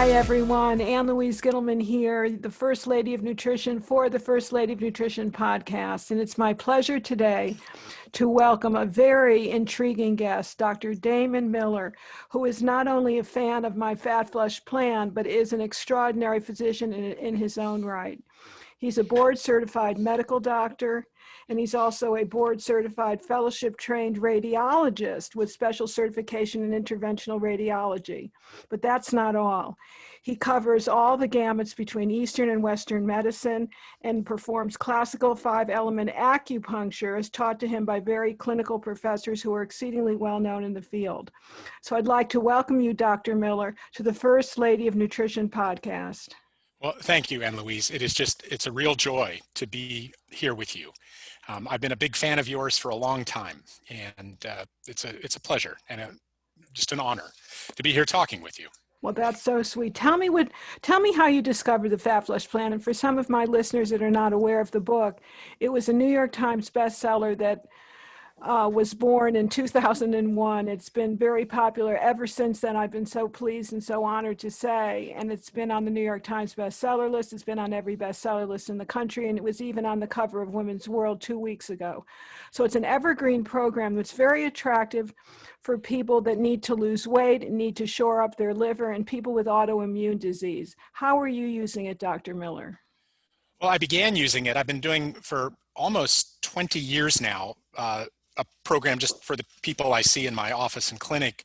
Hi, everyone. Louise here, the First Lady of Nutrition for the First Lady of Nutrition podcast. And it's my pleasure today to welcome a very intriguing guest, Dr. Damon Miller, who is not only a fan of my Fat Flush plan, but is an extraordinary physician in his own right. He's a board-certified medical doctor, and he's also a board-certified fellowship-trained radiologist with special certification in interventional radiology. But that's not all. He covers all the gamuts between Eastern and Western medicine and performs classical 5-element acupuncture as taught to him by very clinical professors who are exceedingly well-known in the field. So I'd like to welcome you, Dr. Miller, to the First Lady of Nutrition podcast. Well, thank you, Louise. It's a real joy to be here with you. I've been a big fan of yours for a long time, and it's a pleasure and just an honor to be here talking with you. Well, that's so sweet. Tell me how you discovered the Fat Flush Plan. And for some of my listeners that are not aware of the book, it was a New York Times bestseller that was born in 2001. It's been very popular ever since then. I've been so pleased and so honored to say, and it's been on the New York Times bestseller list. It's been on every bestseller list in the country, and it was even on the cover of Women's World 2 weeks ago. So it's an evergreen program that's very attractive for people that need to lose weight, need to shore up their liver, and people with autoimmune disease. How are you using it, Dr. Miller? Well, I began using it. I've been doing for almost 20 years now, a program just for the people I see in my office and clinic.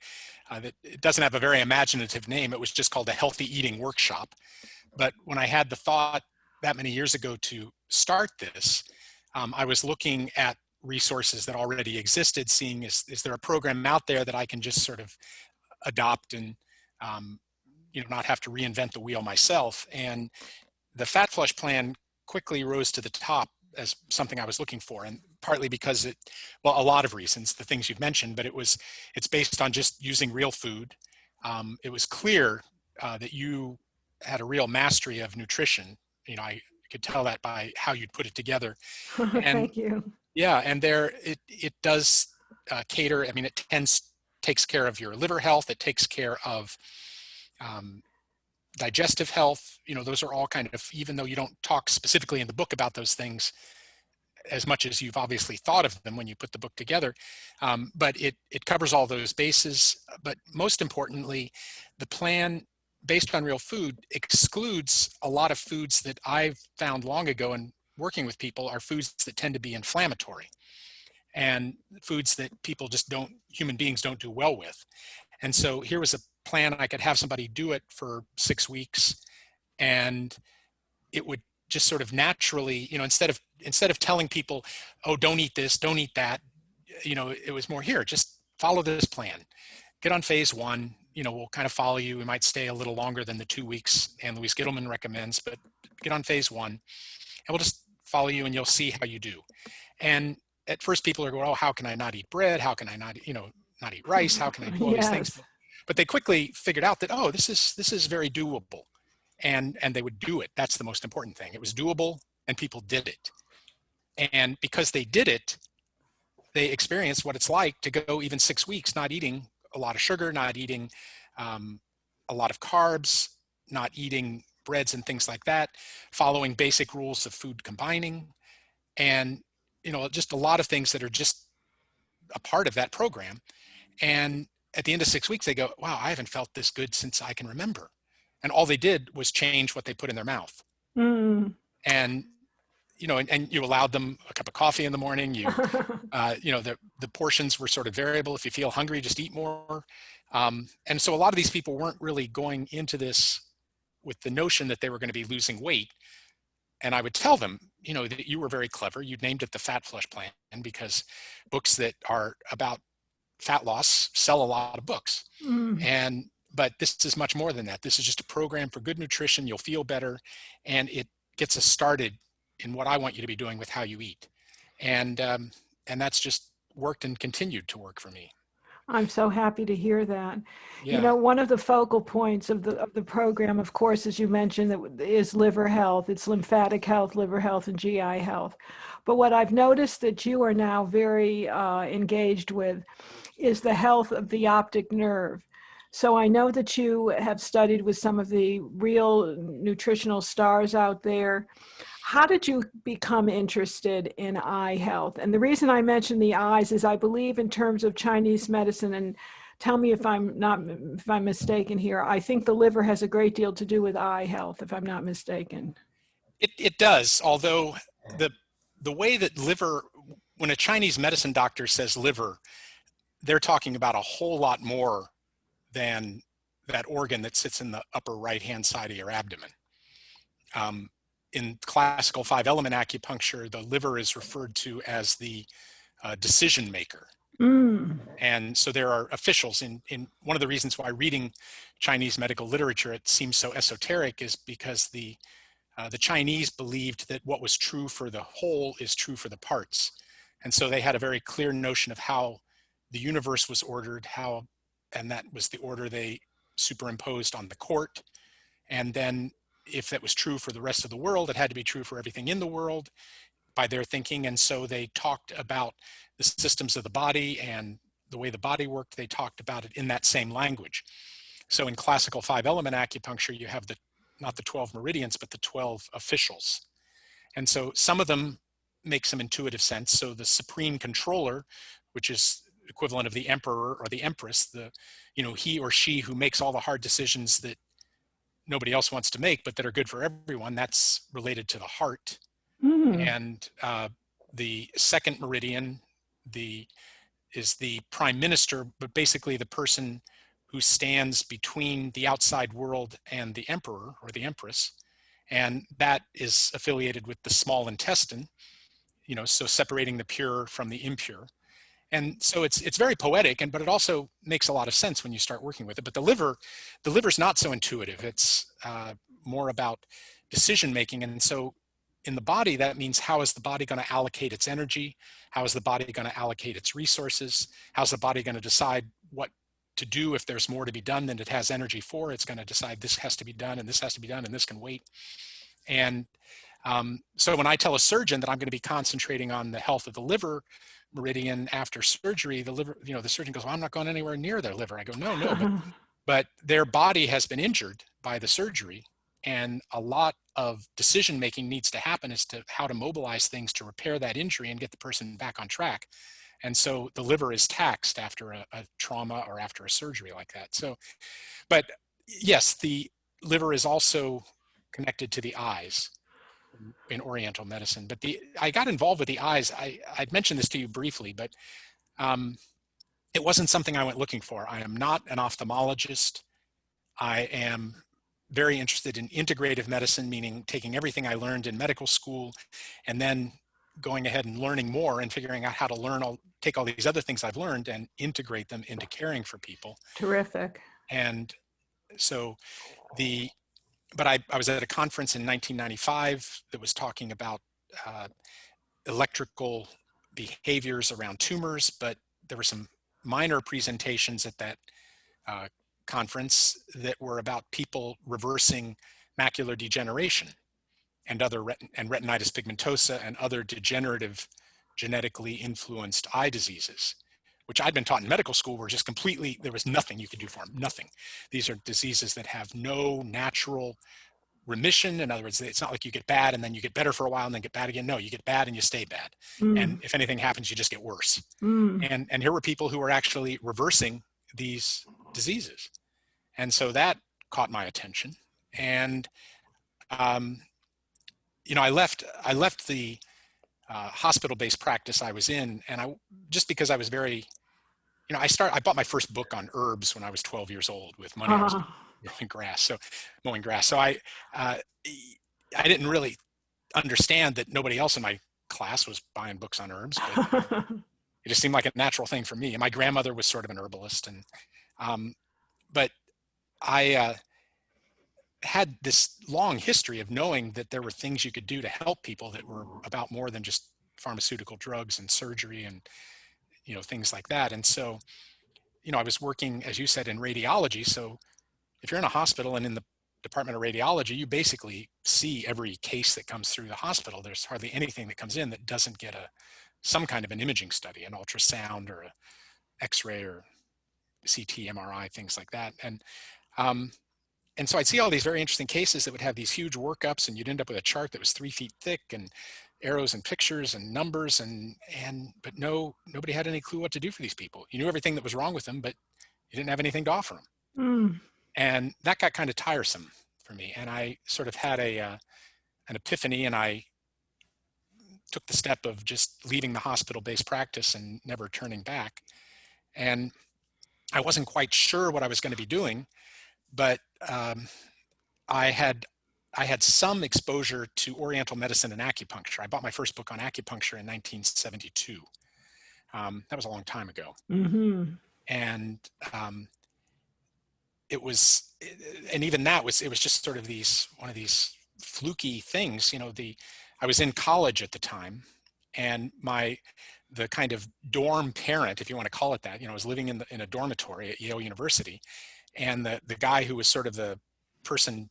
That it doesn't have a very imaginative name. It was just called the Healthy Eating Workshop. But when I had the thought that many years ago to start this, I was looking at resources that already existed, seeing is there a program out there that I can just sort of adopt and not have to reinvent the wheel myself. And the Fat Flush Plan quickly rose to the top as something I was looking for, and partly because a lot of reasons, the things you've mentioned, but it's based on just using real food. It was clear that you had a real mastery of nutrition. I could tell that by how you'd put it together. And, Thank you. Yeah, and it does cater. It takes care of your liver health. It takes care of digestive health. Those are all kind of, even though you don't talk specifically in the book about those things as much as you've obviously thought of them when you put the book together, but it covers all those bases. But most importantly, the plan based on real food excludes a lot of foods that I've found long ago in working with people are foods that tend to be inflammatory and foods that human beings don't do well with. And so here was a plan. I could have somebody do it for 6 weeks, and it would just sort of naturally, instead of telling people, oh, don't eat this, don't eat that, it was more, here, just follow this plan. Get on phase 1, we'll kind of follow you. We might stay a little longer than the 2 weeks Louise recommends, but get on phase 1 and we'll just follow you and you'll see how you do. And at first people are going, oh, how can I not eat bread? How can I not eat rice? How can I do all these things? But they quickly figured out that, oh, this is very doable. And they would do it. That's the most important thing. It was doable and people did it. And because they did it, they experienced what it's like to go even 6 weeks not eating a lot of sugar, not eating a lot of carbs, not eating breads and things like that, following basic rules of food combining, and just a lot of things that are just a part of that program. And at the end of 6 weeks, they go, wow, I haven't felt this good since I can remember. And all they did was change what they put in their mouth. And, and you allowed them a cup of coffee in the morning. The portions were sort of variable. If you feel hungry, just eat more. And so a lot of these people weren't really going into this with the notion that they were going to be losing weight. And I would tell them, that you were very clever. You named it the Fat Flush Plan because books that are about fat loss sell a lot of books. But this is much more than that. This is just a program for good nutrition. You'll feel better. And it gets us started in what I want you to be doing with how you eat. And that's just worked and continued to work for me. I'm so happy to hear that. Yeah. One of the focal points of the program, of course, as you mentioned, is liver health. It's lymphatic health, liver health, and GI health. But what I've noticed that you are now very engaged with is the health of the optic nerve. So I know that you have studied with some of the real nutritional stars out there. How did you become interested in eye health? And the reason I mention the eyes is I believe in terms of Chinese medicine, and tell me if I'm mistaken here. I think the liver has a great deal to do with eye health, if I'm not mistaken. It does, although the way that liver, when a Chinese medicine doctor says liver, they're talking about a whole lot more than that organ that sits in the upper right-hand side of your abdomen. In classical 5-element acupuncture, the liver is referred to as the decision maker. Mm. And so there are officials in one of the reasons why reading Chinese medical literature, it seems so esoteric, is because the Chinese believed that what was true for the whole is true for the parts. And so they had a very clear notion of how the universe was ordered, and that was the order they superimposed on the court. And then if that was true for the rest of the world, it had to be true for everything in the world by their thinking. And so they talked about the systems of the body and the way the body worked. They talked about it in that same language. So in classical 5-element acupuncture, you have not the 12 meridians, but the 12 officials. And so some of them make some intuitive sense. So the supreme controller, which is equivalent of the emperor or the empress, he or she who makes all the hard decisions that nobody else wants to make, but that are good for everyone, that's related to the heart. Mm. And the second meridian is the prime minister, but basically the person who stands between the outside world and the emperor or the empress. And that is affiliated with the small intestine, so separating the pure from the impure. And so it's very poetic, but it also makes a lot of sense when you start working with it. But the liver's not so intuitive. It's more about decision making. And so in the body, that means how is the body going to allocate its energy? How is the body going to allocate its resources? How's the body going to decide what to do if there's more to be done than it has energy for? It's going to decide this has to be done and this has to be done and this can wait. And so when I tell a surgeon that I'm going to be concentrating on the health of the liver meridian after surgery, the surgeon goes, well, I'm not going anywhere near their liver. I go, no, but their body has been injured by the surgery. And a lot of decision making needs to happen as to how to mobilize things to repair that injury and get the person back on track. And so the liver is taxed after a trauma or after a surgery like that. So, but yes, the liver is also connected to the eyes in Oriental medicine. But I got involved with the eyes. I'd mentioned this to you briefly, but it wasn't something I went looking for. I am not an ophthalmologist. I am very interested in integrative medicine, meaning taking everything I learned in medical school and then going ahead and learning more and figuring out how to take all these other things I've learned and integrate them into caring for people. Terrific. And so but I was at a conference in 1995 that was talking about electrical behaviors around tumors, but there were some minor presentations at that conference that were about people reversing macular degeneration and retinitis pigmentosa and other degenerative genetically influenced eye diseases, which I'd been taught in medical school were just completely, there was nothing you could do for them, nothing. These are diseases that have no natural remission. In other words, it's not like you get bad and then you get better for a while and then get bad again. No, you get bad and you stay bad. Mm. And if anything happens, you just get worse. Mm. And here were people who were actually reversing these diseases. And so that caught my attention. And, I left the hospital-based practice I was in, and just because I was very, I bought my first book on herbs when I was 12 years old with money I was mowing grass. So I didn't really understand that nobody else in my class was buying books on herbs, but it just seemed like a natural thing for me. And my grandmother was sort of an herbalist, but I had this long history of knowing that there were things you could do to help people that were about more than just pharmaceutical drugs and surgery and things like that. And so I was working, as you said, in radiology. So if you're in a hospital and in the Department of Radiology, you basically see every case that comes through the hospital. There's hardly anything that comes in that doesn't get some kind of an imaging study, an ultrasound or an X-ray or CT, MRI, things like that. And so I'd see all these very interesting cases that would have these huge workups, and you'd end up with a chart that was 3 feet thick and arrows and pictures and numbers, but nobody had any clue what to do for these people. You knew everything that was wrong with them, but you didn't have anything to offer them. Mm. And that got kind of tiresome for me. And I sort of had an epiphany, and I took the step of just leaving the hospital-based practice and never turning back. And I wasn't quite sure what I was going to be doing, but I had some exposure to Oriental medicine and acupuncture. I bought my first book on acupuncture in 1972. That was a long time ago. Mm-hmm. And it was, and even that was, it was just sort of one of these fluky things. I was in college at the time, and the kind of dorm parent, if you want to call it that, I was living in a dormitory at Yale University, and the guy who was sort of the person,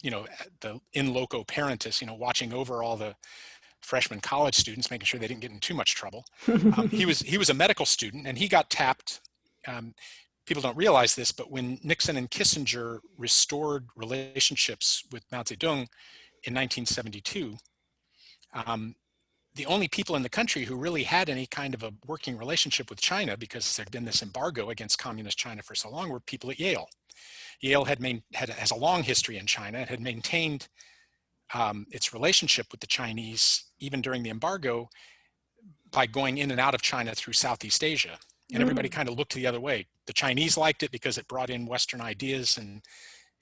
the in loco parentis, watching over all the freshman college students, making sure they didn't get in too much trouble. He was a medical student, and he got tapped. People don't realize this, but when Nixon and Kissinger restored relationships with Mao Zedong in 1972, the only people in the country who really had any kind of a working relationship with China, because there'd been this embargo against communist China for so long, were people at Yale. Yale has a long history in China. It had maintained its relationship with the Chinese even during the embargo by going in and out of China through Southeast Asia. And everybody kind of looked the other way. The Chinese liked it because it brought in Western ideas and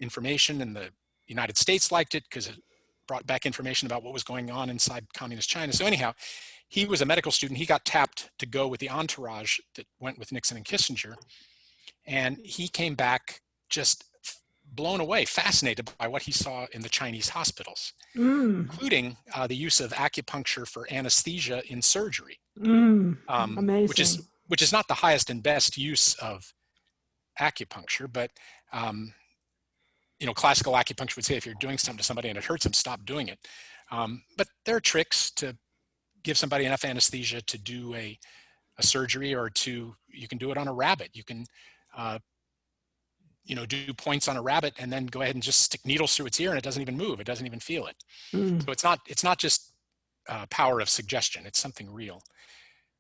information, and the United States liked it because it brought back information about what was going on inside communist China. So anyhow, he was a medical student. He got tapped to go with the entourage that went with Nixon and Kissinger. And he came back just blown away, fascinated by what he saw in the Chinese hospitals, including the use of acupuncture for anesthesia in surgery, Amazing. which is not the highest and best use of acupuncture, but classical acupuncture would say if you're doing something to somebody and it hurts them, stop doing it. But there are tricks to give somebody enough anesthesia to do a surgery, or you can do it on a rabbit. You can do points on a rabbit and then go ahead and just stick needles through its ear, and it doesn't even move. It doesn't even feel it. So it's not just power of suggestion. It's something real.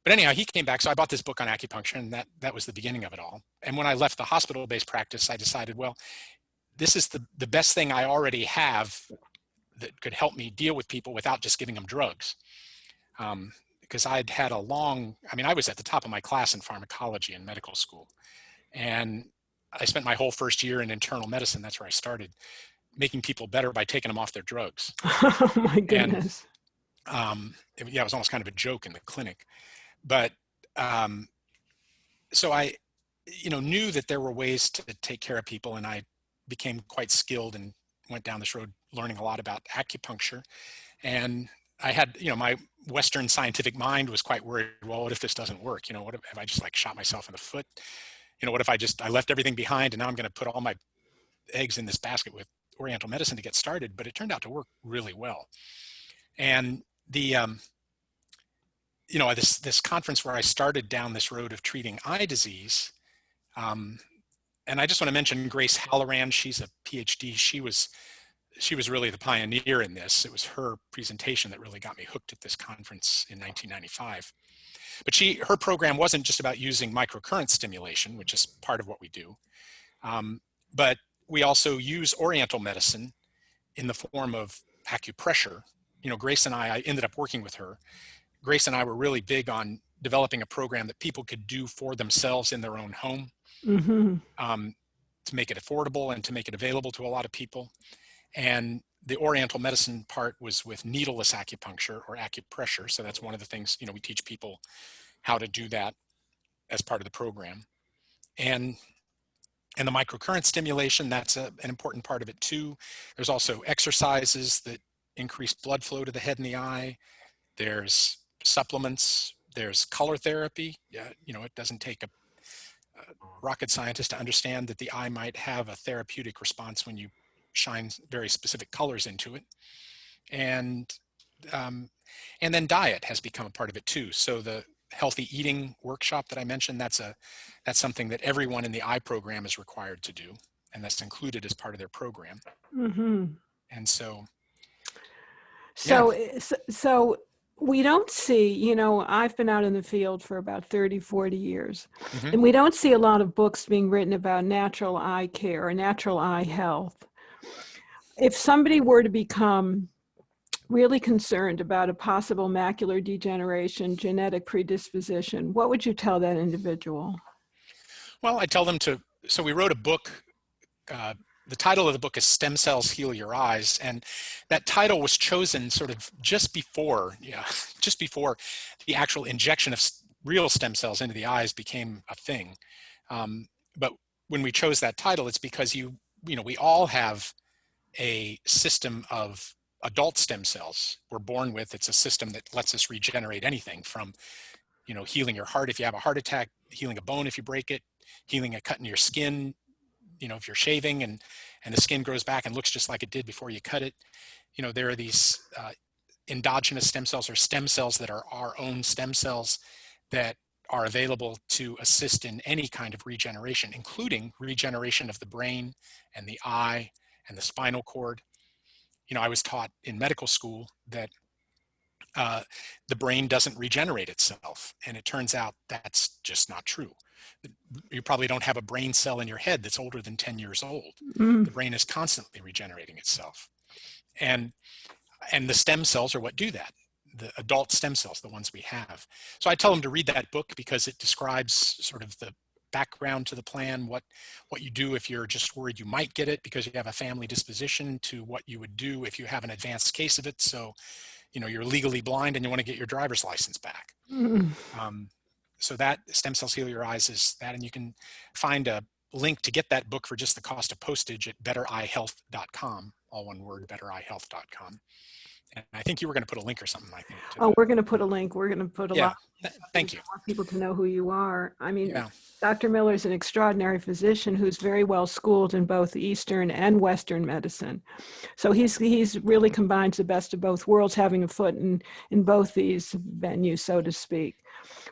But anyhow, he came back. So I bought this book on acupuncture, and that was the beginning of it all. And when I left the hospital-based practice, I decided, well, this is the best thing I already have that could help me deal with people without just giving them drugs. Because I was at the top of my class in pharmacology in medical school. And I spent my whole first year in internal medicine. That's where I started, making people better by taking them off their drugs. Oh my goodness. And it was almost kind of a joke in the clinic. But so I, knew that there were ways to take care of people, and I became quite skilled and went down this road learning a lot about acupuncture. And I had, my Western scientific mind was quite worried, well, what if this doesn't work? What if I just shot myself in the foot? What if I left everything behind, and now I'm going to put all my eggs in this basket with Oriental medicine to get started? But it turned out to work really well. And this conference where I started down this road of treating eye disease, and I just want to mention Grace Halloran. She's a PhD. She was really the pioneer in this. It was her presentation that really got me hooked at this conference in 1995. But her program wasn't just about using microcurrent stimulation, which is part of what we do, but we also use Oriental medicine in the form of acupressure. Grace and I ended up working with her. Grace and I were really big on developing a program that people could do for themselves in their own home, to make it affordable and to make it available to a lot of people. And the Oriental medicine part was with needleless acupuncture or acupressure. So that's one of the things, we teach people how to do that as part of the program. And the microcurrent stimulation, that's an important part of it too. There's also exercises that increase blood flow to the head and the eye. There's supplements. There's color therapy. It doesn't take a rocket scientist to understand that the eye might have a therapeutic response when you shine very specific colors into it. And then diet has become a part of it too. So the healthy eating workshop that I mentioned, that's something that everyone in the eye program is required to do, and that's included as part of their program. And so, yeah. So we don't see, I've been out in the field for about 30, 40 years, and we don't see a lot of books being written about natural eye care or natural eye health. If somebody were to become really concerned about a possible macular degeneration, genetic predisposition, what would you tell that individual? Well, I tell them so we wrote a book. The title of the book is Stem Cells Heal Your Eyes. And that title was chosen sort of just before the actual injection of real stem cells into the eyes became a thing. But when we chose that title, it's because we all have a system of adult stem cells we're born with. It's a system that lets us regenerate anything from, healing your heart if you have a heart attack, healing a bone if you break it, healing a cut in your skin, if you're shaving and the skin grows back and looks just like it did before you cut it. There are these endogenous stem cells, or stem cells that are our own stem cells, that are available to assist in any kind of regeneration, including regeneration of the brain and the eye and the spinal cord. I was taught in medical school that the brain doesn't regenerate itself, and it turns out that's just not true. You probably don't have a brain cell in your head that's older than 10 years old. The brain is constantly regenerating itself, and the stem cells are what do that. The adult stem cells, the ones we have. So I tell them to read that book because it describes sort of the background to the plan, what you do if you're just worried you might get it because you have a family disposition, to what you would do if you have an advanced case of it. So, you're legally blind and you want to get your driver's license back. So that Stem Cells Heal Your Eyes is that, and you can find a link to get that book for just the cost of postage at bettereyehealth.com, all one word, bettereyehealth.com. And I think you were going to put a link or something, I think. We're going to put a link. We're going to put a lot. Thank you. I want people to know who you are. I mean, Dr. Miller is an extraordinary physician who's very well schooled in both Eastern and Western medicine. So he's really combines the best of both worlds, having a foot in both these venues, so to speak.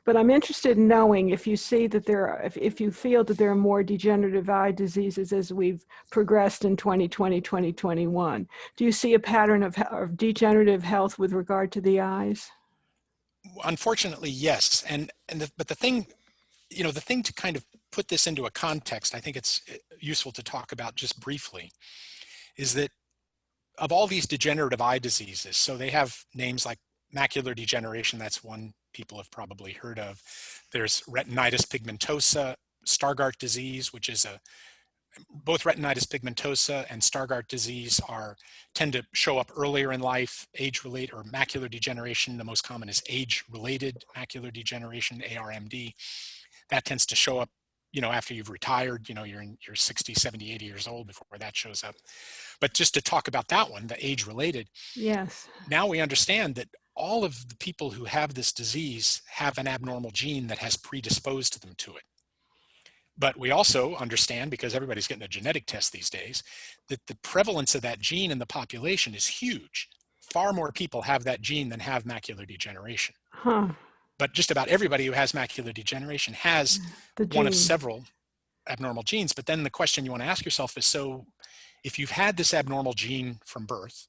But I'm interested in knowing if you see that if you feel that there are more degenerative eye diseases as we've progressed in 2020, 2021. Do you see a pattern of degenerative health with regard to the eyes? Unfortunately, yes. But the thing to kind of put this into a context, I think it's useful to talk about just briefly, is that of all these degenerative eye diseases, so they have names like macular degeneration, that's one people have probably heard of. There's retinitis pigmentosa, Stargardt disease, which is both retinitis pigmentosa and Stargardt disease tend to show up earlier in life. Age-related, or macular degeneration, the most common is age-related macular degeneration, ARMD. That tends to show up, after you've retired, you're 60, 70, 80 years old before that shows up. But just to talk about that one, the age-related. Yes. Now we understand that all of the people who have this disease have an abnormal gene that has predisposed them to it. But we also understand, because everybody's getting a genetic test these days, that the prevalence of that gene in the population is huge. Far more people have that gene than have macular degeneration. But just about everybody who has macular degeneration has one of several abnormal genes. But then the question you want to ask yourself is, so if you've had this abnormal gene from birth,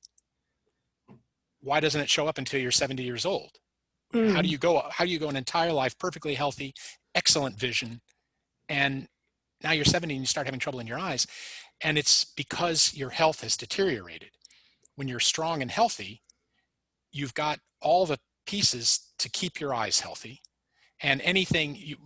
why doesn't it show up until you're 70 years old? How do you go an entire life perfectly healthy, excellent vision, and now you're 70 and you start having trouble in your eyes? And it's because your health has deteriorated. When you're strong and healthy, you've got all the pieces to keep your eyes healthy. And anything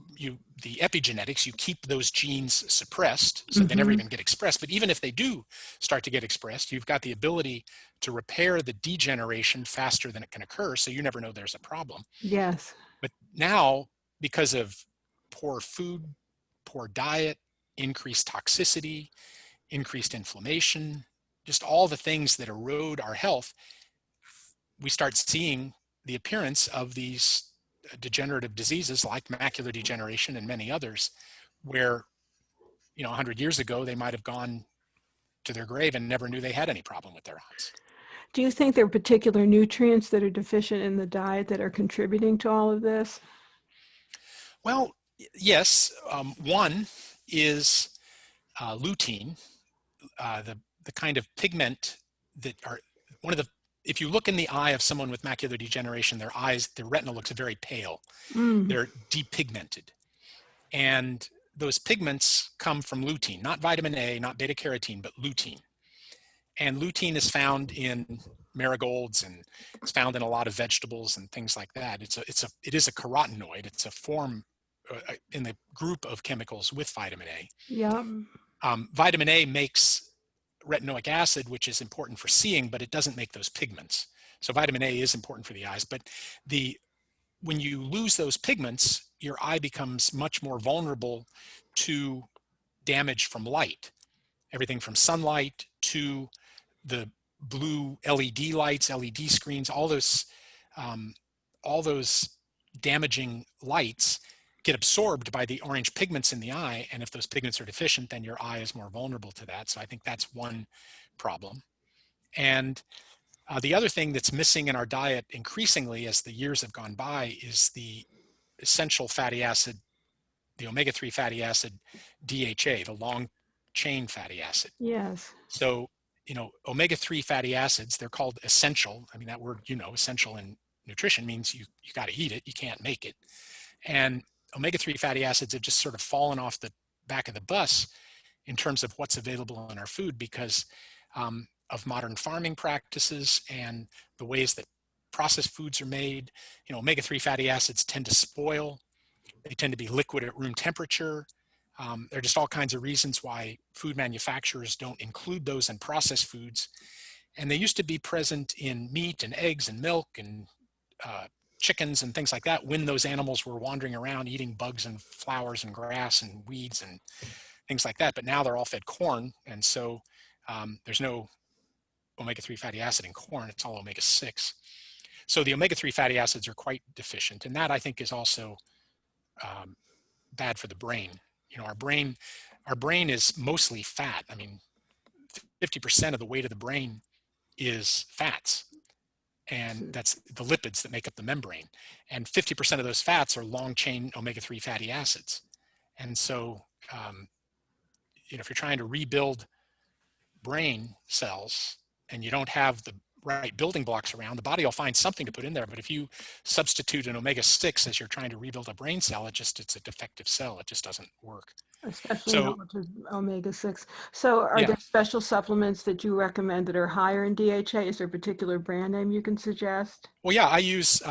the epigenetics, you keep those genes suppressed, so they never even get expressed. But even if they do start to get expressed, you've got the ability to repair the degeneration faster than it can occur, so you never know there's a problem. Yes. But now, because of poor food, poor diet, increased toxicity, increased inflammation, just all the things that erode our health, we start seeing the appearance of these degenerative diseases like macular degeneration and many others, where 100 years ago they might have gone to their grave and never knew they had any problem with their eyes. Do you think there are particular nutrients that are deficient in the diet that are contributing to all of this? Well, yes. One is lutein, the kind of pigment that are one of the, if you look in the eye of someone with macular degeneration, their retina looks very pale. Mm, They're depigmented. And those pigments come from lutein, not vitamin A, not beta carotene, but lutein. And lutein is found in marigolds, and it's found in a lot of vegetables and things like that. It is a carotenoid. It's a form in the group of chemicals with vitamin A. yeah. Vitamin A makes retinoic acid, which is important for seeing, but it doesn't make those pigments. So vitamin A is important for the eyes, but when you lose those pigments, your eye becomes much more vulnerable to damage from light. Everything from sunlight to the blue LED lights, LED screens, all those damaging lights get absorbed by the orange pigments in the eye. And if those pigments are deficient, then your eye is more vulnerable to that. So I think that's one problem. And the other thing that's missing in our diet increasingly as the years have gone by is the essential fatty acid, the omega-3 fatty acid, DHA, the long chain fatty acid. Yes. So, omega-3 fatty acids, they're called essential. I mean, that word, essential in nutrition means you got to eat it. You can't make it. And omega-3 fatty acids have just sort of fallen off the back of the bus in terms of what's available in our food because of modern farming practices and the ways that processed foods are made. Omega-3 fatty acids tend to spoil. They tend to be liquid at room temperature. There are just all kinds of reasons why food manufacturers don't include those in processed foods. And they used to be present in meat and eggs and milk and chickens and things like that when those animals were wandering around eating bugs and flowers and grass and weeds and things like that. But now they're all fed corn. And so there's no omega-3 fatty acid in corn. It's all omega-6. So the omega-3 fatty acids are quite deficient. And that I think is also bad for the brain. Our brain is mostly fat. I mean, 50% of the weight of the brain is fats. And that's the lipids that make up the membrane. And 50% of those fats are long chain omega-3 fatty acids. And so, if you're trying to rebuild brain cells and you don't have the right building blocks around, the body will find something to put in there. But if you substitute an omega-6 as you're trying to rebuild a brain cell, it's a defective cell. It just doesn't work. Especially So, relative to omega-6. So are yeah. there special supplements that you recommend that are higher in DHA? Is there a particular brand name you can suggest? Well, yeah, I use,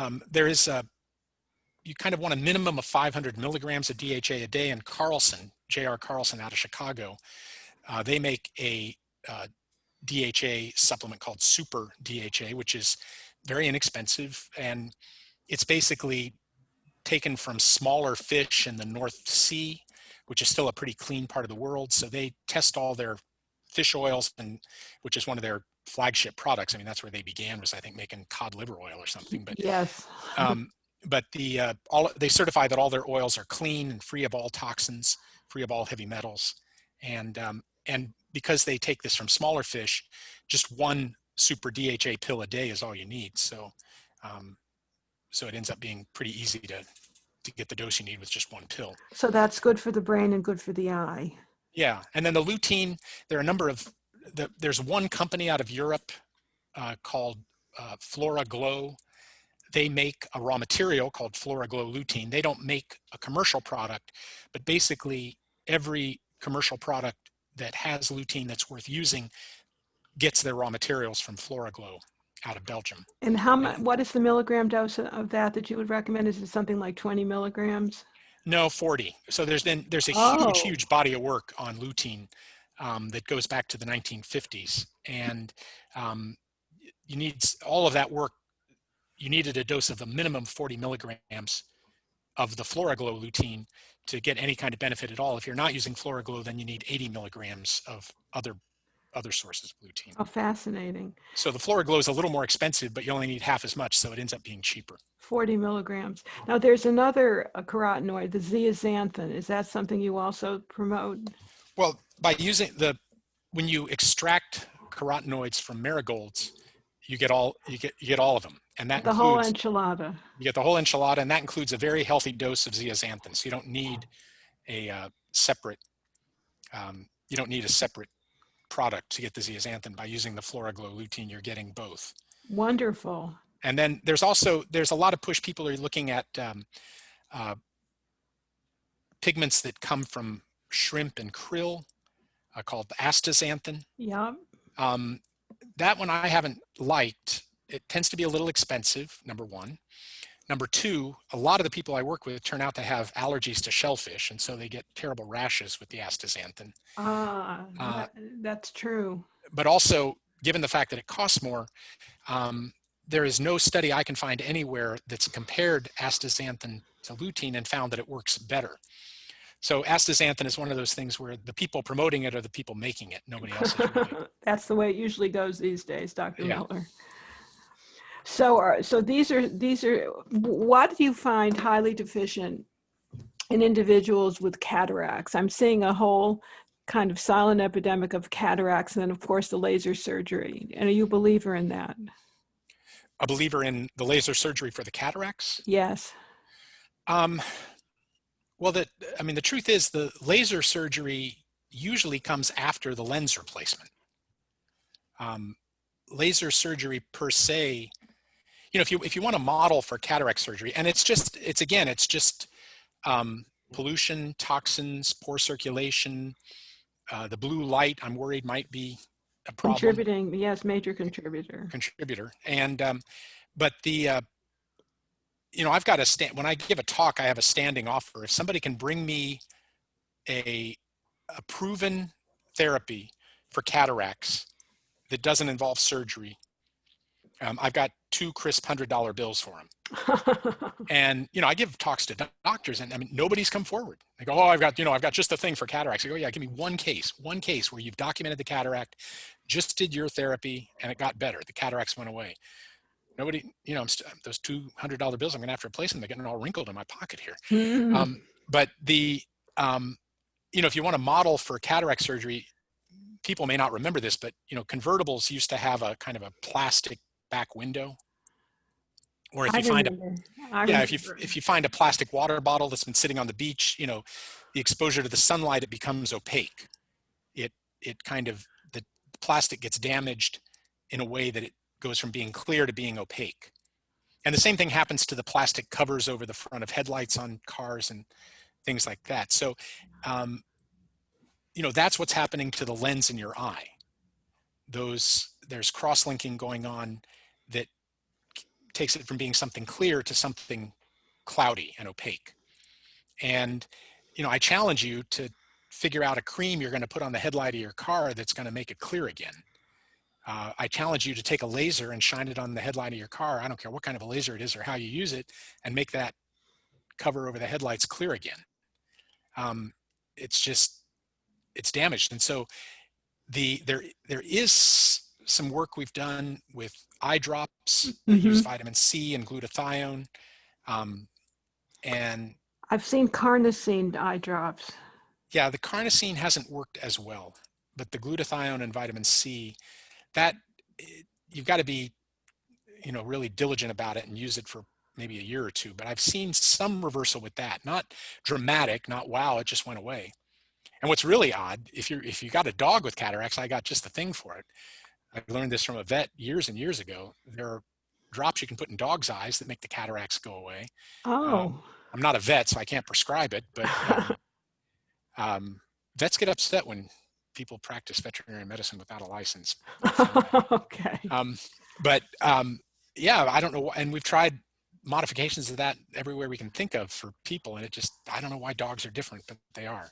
you kind of want a minimum of 500 milligrams of DHA a day. And Carlson, J.R. Carlson out of Chicago, they make a DHA supplement called Super DHA, which is very inexpensive. And it's basically taken from smaller fish in the North Sea, which is still a pretty clean part of the world. So they test all their fish oils, which is one of their flagship products. I mean, that's where they began, was I think making cod liver oil or something. But Yes. but they certify that all their oils are clean and free of all toxins, free of all heavy metals, and because they take this from smaller fish, just one super DHA pill a day is all you need. So it ends up being pretty easy to get the dose you need with just one pill. So that's good for the brain and good for the eye. Yeah, and then the lutein, there are a number of there's one company out of Europe called Flora Glow. They make a raw material called Flora Glow lutein. They don't make a commercial product, but basically every commercial product that has lutein that's worth using gets their raw materials from Flora Glow out of Belgium. And how much? What is the milligram dose of that you would recommend? Is it something like 20 milligrams? No, 40. So there's a huge body of work on lutein that goes back to the 1950s, and you need all of that work. You needed a dose of a minimum 40 milligrams of the FloraGlow lutein to get any kind of benefit at all. If you're not using FloraGlow, then you need 80 milligrams of other sources of lutein. Oh, fascinating. So the FloraGlow is a little more expensive, but you only need half as much, so it ends up being cheaper. 40 milligrams. Now there's another carotenoid, the zeaxanthin. Is that something you also promote? Well, by using when you extract carotenoids from marigolds, you get all of them, and that The whole includes enchilada. you get the whole enchilada, and that includes a very healthy dose of zeaxanthin. So you don't need a separate you don't need a separate product to get the zeaxanthin. By using the Floraglow lutein, you're getting both. Wonderful. And then there's a lot of push. People are looking at pigments that come from shrimp and krill, called astaxanthin. Yeah. That one I haven't liked. It tends to be a little expensive, number one. Number two, a lot of the people I work with turn out to have allergies to shellfish, and so they get terrible rashes with the astaxanthin. That's true. But also, given the fact that it costs more, there is no study I can find anywhere that's compared astaxanthin to lutein and found that it works better. So astaxanthin is one of those things where the people promoting it are the people making it. Nobody else is really. That's the way it usually goes these days, Dr. Yeah. Miller. So these are, what do you find highly deficient in individuals with cataracts? I'm seeing a whole kind of silent epidemic of cataracts, and then of course the laser surgery. And are you a believer in that? A believer in the laser surgery for the cataracts? Yes. Well, the truth is the laser surgery usually comes after the lens replacement. Laser surgery per se, if you want to model for cataract surgery, and it's just pollution, toxins, poor circulation, the blue light, I'm worried might be a problem. Contributing, yes, major contributor. And, but I've got when I give a talk, I have a standing offer. If somebody can bring me a proven therapy for cataracts that doesn't involve surgery, I've got 2 crisp $100 bills for them. And, I give talks to doctors, and nobody's come forward. They go, oh, I've got just the thing for cataracts. I go, yeah, give me one case where you've documented the cataract, just did your therapy, and it got better. The cataracts went away. Nobody, those $200 bills, I'm going to have to replace them. They're getting all wrinkled in my pocket here. But if you want to model for cataract surgery, people may not remember this, but, convertibles used to have a kind of a plastic back window. Or if you find a plastic water bottle that's been sitting on the beach, the exposure to the sunlight, it becomes opaque. The plastic gets damaged in a way that it goes from being clear to being opaque. And the same thing happens to the plastic covers over the front of headlights on cars and things like that. So, that's what's happening to the lens in your eye. There's cross-linking going on that takes it from being something clear to something cloudy and opaque. And, I challenge you to figure out a cream you're going to put on the headlight of your car that's going to make it clear again. I challenge you to take a laser and shine it on the headlight of your car. I don't care what kind of a laser it is or how you use it, and make that cover over the headlights clear again. It's damaged. And so there is some work we've done with eye drops that use vitamin C and glutathione. And I've seen carnosine eye drops. Yeah, the carnosine hasn't worked as well, but the glutathione and vitamin C, that you've got to be, really diligent about it and use it for maybe a year or two. But I've seen some reversal with that. Not dramatic, not wow, it just went away. And what's really odd, if you got a dog with cataracts, I got just the thing for it. I learned this from a vet years and years ago. There are drops you can put in dogs' eyes that make the cataracts go away. Oh. I'm not a vet, so I can't prescribe it, but vets get upset when people practice veterinary medicine without a license. Okay. Yeah, I don't know. And we've tried modifications of that everywhere we can think of for people. And I don't know why dogs are different, but they are.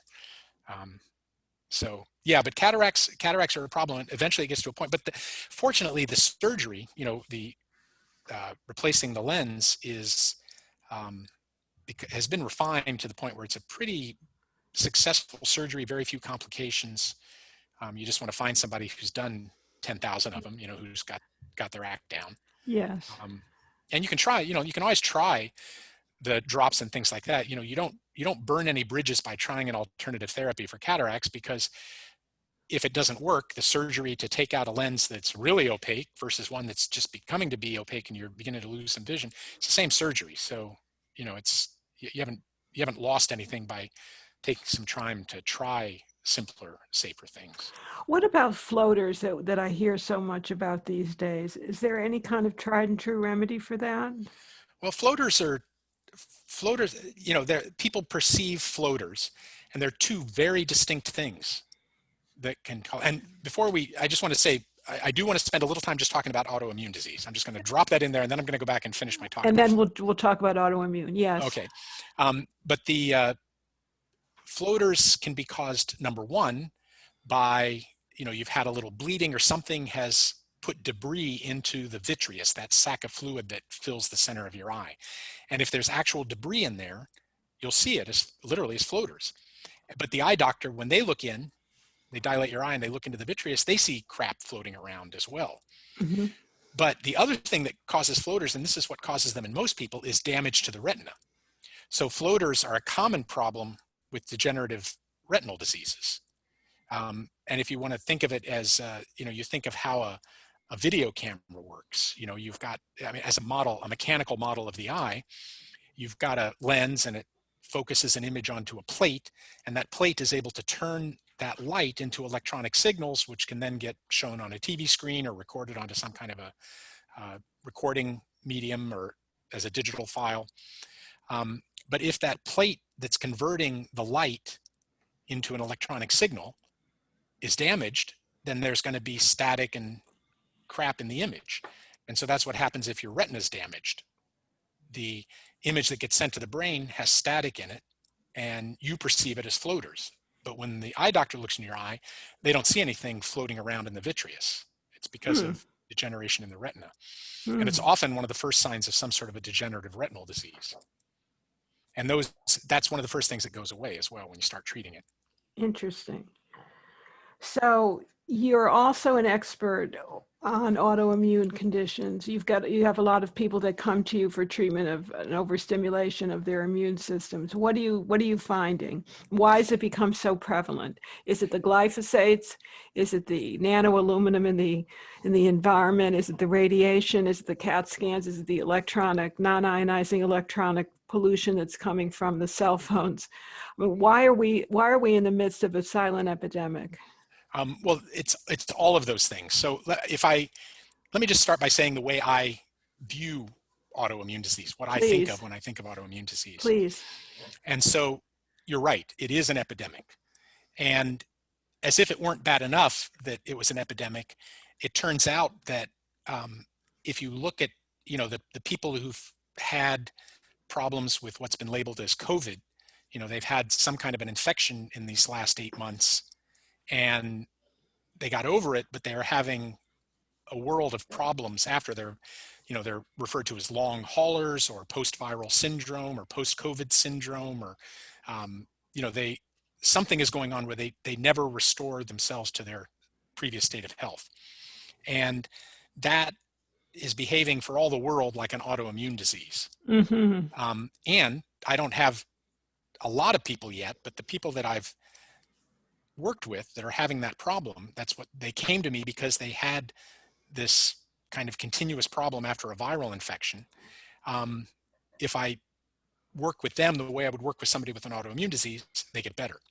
So yeah, but cataracts are a problem. And eventually it gets to a point, but fortunately the surgery, the replacing the lens has been refined to the point where it's a pretty successful surgery, very few complications. You just want to find somebody who's done 10,000 of them, who's got their act down. Yes. And you can try, you can always try the drops and things like that. You don't burn any bridges by trying an alternative therapy for cataracts, because if it doesn't work, the surgery to take out a lens that's really opaque versus one that's just becoming to be opaque and you're beginning to lose some vision, it's the same surgery. So, it's, you haven't lost anything by taking some time to try simpler, safer things. What about floaters that I hear so much about these days? Is there any kind of tried and true remedy for that? Well, floaters, people perceive floaters, and they're two very distinct things that can cause. And I just want to say, I do want to spend a little time just talking about autoimmune disease. I'm just going to drop that in there, and then I'm going to go back and finish my talk. And then we'll talk about autoimmune. Yes. Okay. But the floaters can be caused, number one, by, you've had a little bleeding or something has put debris into the vitreous, that sac of fluid that fills the center of your eye. And if there's actual debris in there, you'll see it as literally as floaters. But the eye doctor, when they look in, they dilate your eye and they look into the vitreous, they see crap floating around as well. Mm-hmm. But the other thing that causes floaters, and this is what causes them in most people, is damage to the retina. So floaters are a common problem with degenerative retinal diseases. And if you want to think of it as, you think of how a video camera works, you've got, as a mechanical model of the eye, you've got a lens and it focuses an image onto a plate, and that plate is able to turn that light into electronic signals, which can then get shown on a TV screen or recorded onto some kind of a recording medium or as a digital file. But if that plate that's converting the light into an electronic signal is damaged, then there's going to be static and crap in the image. And so that's what happens if your retina is damaged. The image that gets sent to the brain has static in it, and you perceive it as floaters. But when the eye doctor looks in your eye, they don't see anything floating around in the vitreous. It's because of degeneration in the retina. And it's often one of the first signs of some sort of a degenerative retinal disease. And that's one of the first things that goes away as well when you start treating it. Interesting. So you're also an expert on autoimmune conditions. You have a lot of people that come to you for treatment of an overstimulation of their immune systems. What are you finding? Why has it become so prevalent? Is it the glyphosates? Is it the nanoaluminum in the environment? Is it the radiation? Is it the CAT scans? Is it the non-ionizing electronic pollution that's coming from the cell phones? Why are we in the midst of a silent epidemic? Well, it's all of those things. So let me just start by saying the way I view autoimmune disease, what I think of when I think of autoimmune disease. Please. And so you're right, it is an epidemic. And as if it weren't bad enough that it was an epidemic, it turns out that if you look at, the people who've had problems with what's been labeled as COVID, they've had some kind of an infection in these last 8 months, and they got over it, but they're having a world of problems after. They're referred to as long haulers or post-viral syndrome or post-COVID syndrome, or, something is going on where they never restore themselves to their previous state of health. And that is behaving for all the world like an autoimmune disease. Mm-hmm. And I don't have a lot of people yet, but the people that I've worked with that are having that problem, that's what they came to me because they had this kind of continuous problem after a viral infection. If I work with them the way I would work with somebody with an autoimmune disease, they get better.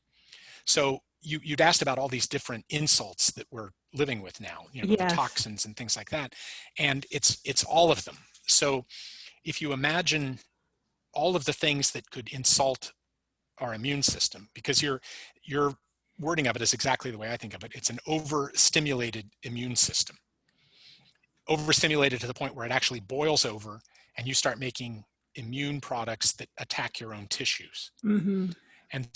So you'd asked about all these different insults that we're living with now, the toxins and things like that. And it's all of them. So if you imagine all of the things that could insult our immune system, because your wording of it is exactly the way I think of it. It's an overstimulated immune system. Overstimulated to the point where it actually boils over and you start making immune products that attack your own tissues. Mm-hmm. And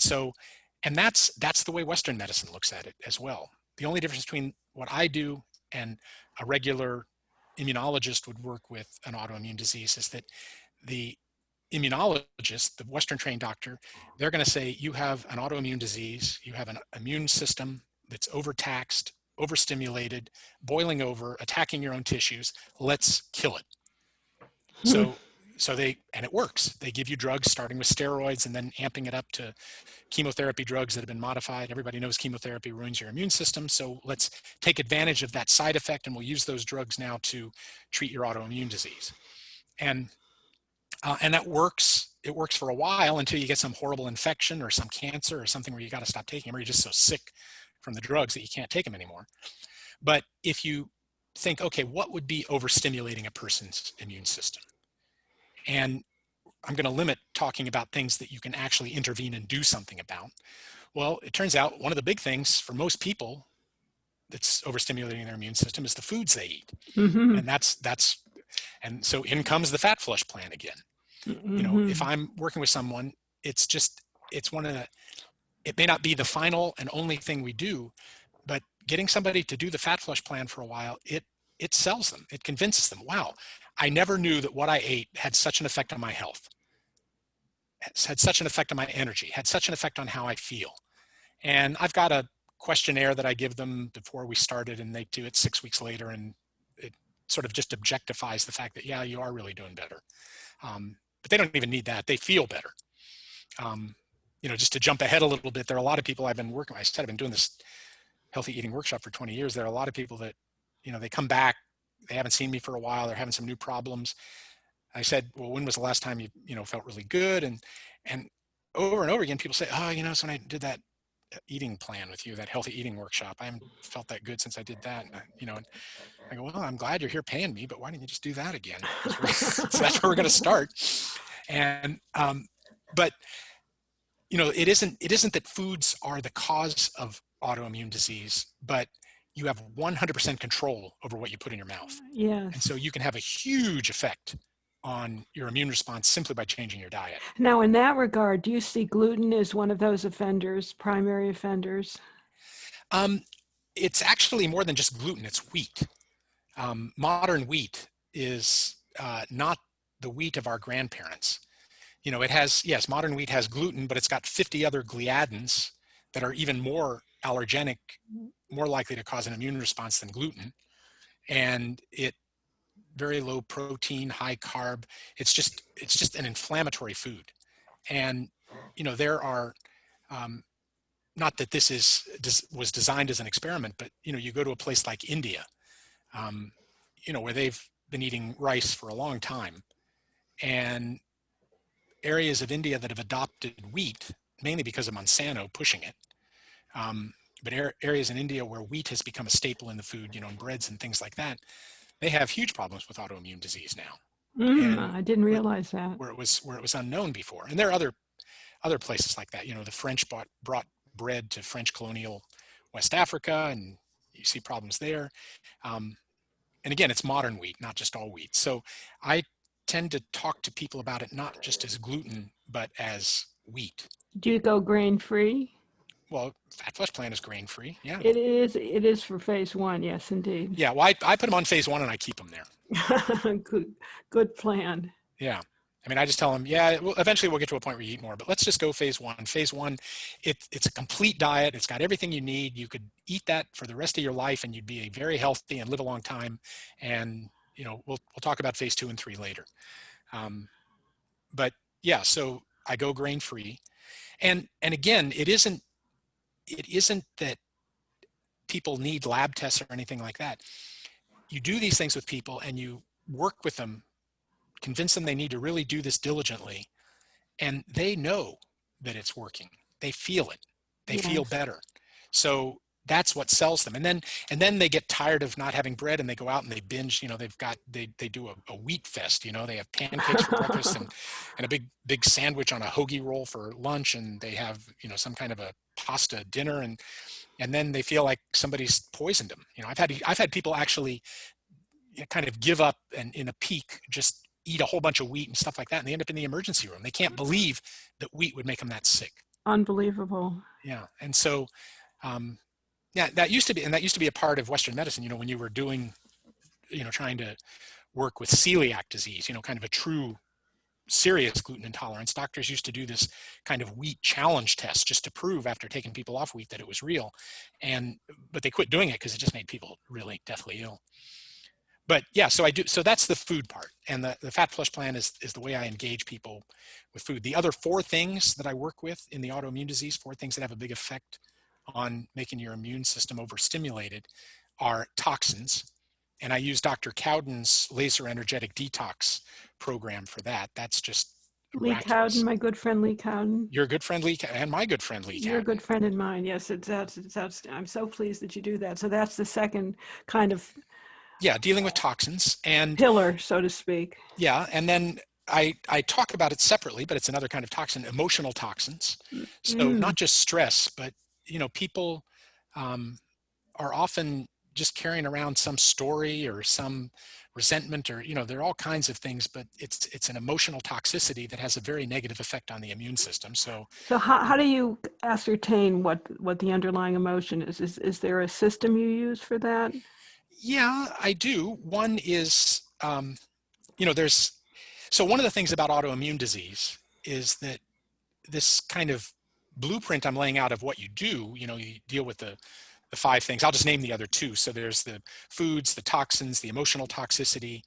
that's the way Western medicine looks at it as well. The only difference between what I do and a regular immunologist would work with an autoimmune disease is that the immunologist, the Western trained doctor, they're going to say, you have an autoimmune disease, you have an immune system that's overtaxed, overstimulated, boiling over, attacking your own tissues, let's kill it. So and it works. They give you drugs starting with steroids and then amping it up to chemotherapy drugs that have been modified. Everybody knows chemotherapy ruins your immune system. So let's take advantage of that side effect, and we'll use those drugs now to treat your autoimmune disease. And that works. It works for a while until you get some horrible infection or some cancer or something where you got to stop taking them, or you're just so sick from the drugs that you can't take them anymore. But if you think, okay, what would be overstimulating a person's immune system? And I'm going to limit talking about things that you can actually intervene and do something about. Well, it turns out one of the big things for most people that's overstimulating their immune system is the foods they eat. Mm-hmm. And and so in comes the fat flush plan again. Mm-hmm. If I'm working with someone, it's one of it may not be the final and only thing we do, but getting somebody to do the fat flush plan for a while, it sells them. It convinces them, wow, I never knew that what I ate had such an effect on my health, had such an effect on my energy, had such an effect on how I feel. And I've got a questionnaire that I give them before we started, and they do it 6 weeks later, and it sort of just objectifies the fact that, yeah, you are really doing better. But they don't even need that. They feel better. Just to jump ahead a little bit, there are a lot of people I've been working with. I said I've been doing this healthy eating workshop for 20 years. There are a lot of people that, they come back, they haven't seen me for a while, they're having some new problems. I said, well, when was the last time you felt really good? And over and over again, people say, oh, so when I did that eating plan with you, that healthy eating workshop, I haven't felt that good since I did that. And I go, well, I'm glad you're here paying me, but why didn't you just do that again? So that's where we're going to start. And, but it isn't that foods are the cause of autoimmune disease, but you have 100% control over what you put in your mouth. Yes. And so you can have a huge effect on your immune response simply by changing your diet. Now, in that regard, do you see gluten as one of those offenders, primary offenders? It's actually more than just gluten, it's wheat. Modern wheat is not the wheat of our grandparents. Modern wheat has gluten, but it's got 50 other gliadins that are even more allergenic, more likely to cause an immune response than gluten. And very low protein, high carb. It's just an inflammatory food. And, there are, not that this was designed as an experiment, but, you go to a place like India, where they've been eating rice for a long time, and areas of India that have adopted wheat, mainly because of Monsanto pushing it. But areas in India where wheat has become a staple in the food, in breads and things like that, they have huge problems with autoimmune disease now. And I didn't realize that. where it was unknown before. And there are other places like that. The French brought bread to French colonial West Africa, and you see problems there. And again, it's modern wheat, not just all wheat. So I tend to talk to people about it not just as gluten, but as wheat. Do you go grain-free? Well, Fat Flush Plan is grain-free, yeah. It is for phase 1, yes, indeed. Yeah, well, I put them on phase 1 and I keep them there. Good plan. Yeah. I just tell them, yeah, well, eventually we'll get to a point where you eat more, but let's just go phase 1. Phase 1, it's a complete diet. It's got everything you need. You could eat that for the rest of your life and you'd be very healthy and live a long time. And, we'll talk about phase 2 and 3 later. But yeah, so I go grain-free. And again, it isn't that people need lab tests or anything like that. You do these things with people and you work with them, convince them they need to really do this diligently, and they know that it's working. They feel it. They feel better. So that's what sells them. And then they get tired of not having bread and they go out and they binge. They do a wheat fest. They have pancakes for breakfast and a big sandwich on a hoagie roll for lunch, and they have some kind of a pasta dinner, and then they feel like somebody's poisoned them. I've had people actually kind of give up and in a peak just eat a whole bunch of wheat and stuff like that, and they end up in the emergency room. They can't believe that wheat would make them that sick. Unbelievable. Yeah, and so that used to be a part of Western medicine. When you were doing, trying to work with celiac disease, kind of a true serious gluten intolerance, doctors used to do this kind of wheat challenge test just to prove after taking people off wheat that it was real. But they quit doing it because it just made people really deathly ill. But yeah, so I do. So that's the food part, and the Fat Flush Plan is the way I engage people with food. The other four things that I work with in the autoimmune disease, four things that have a big effect on making your immune system overstimulated, are toxins, and I use Dr. Cowden's laser energetic detox program for that. That's just Lee Cowden, miraculous. my good friend Lee Cowden. Your good friend Lee, and my good friend Lee You're a Cowden. good friend of mine. Yes, I'm so pleased that you do that. So that's the second kind of Yeah, dealing with toxins, and pillar, so to speak. yeah, and then I talk about it separately, but it's another kind of toxin, emotional toxins. So Mm. not just stress, but people are often just carrying around some story or some resentment, or there are all kinds of things, but it's an emotional toxicity that has a very negative effect on the immune system. So So how do you ascertain what the underlying emotion is? Is there a system you use for that? yeah, I do. One is there's so one of the things about autoimmune disease is that this kind of blueprint I'm laying out of what you do, you deal with the five things. I'll just name the other two. So there's the foods, the toxins, the emotional toxicity.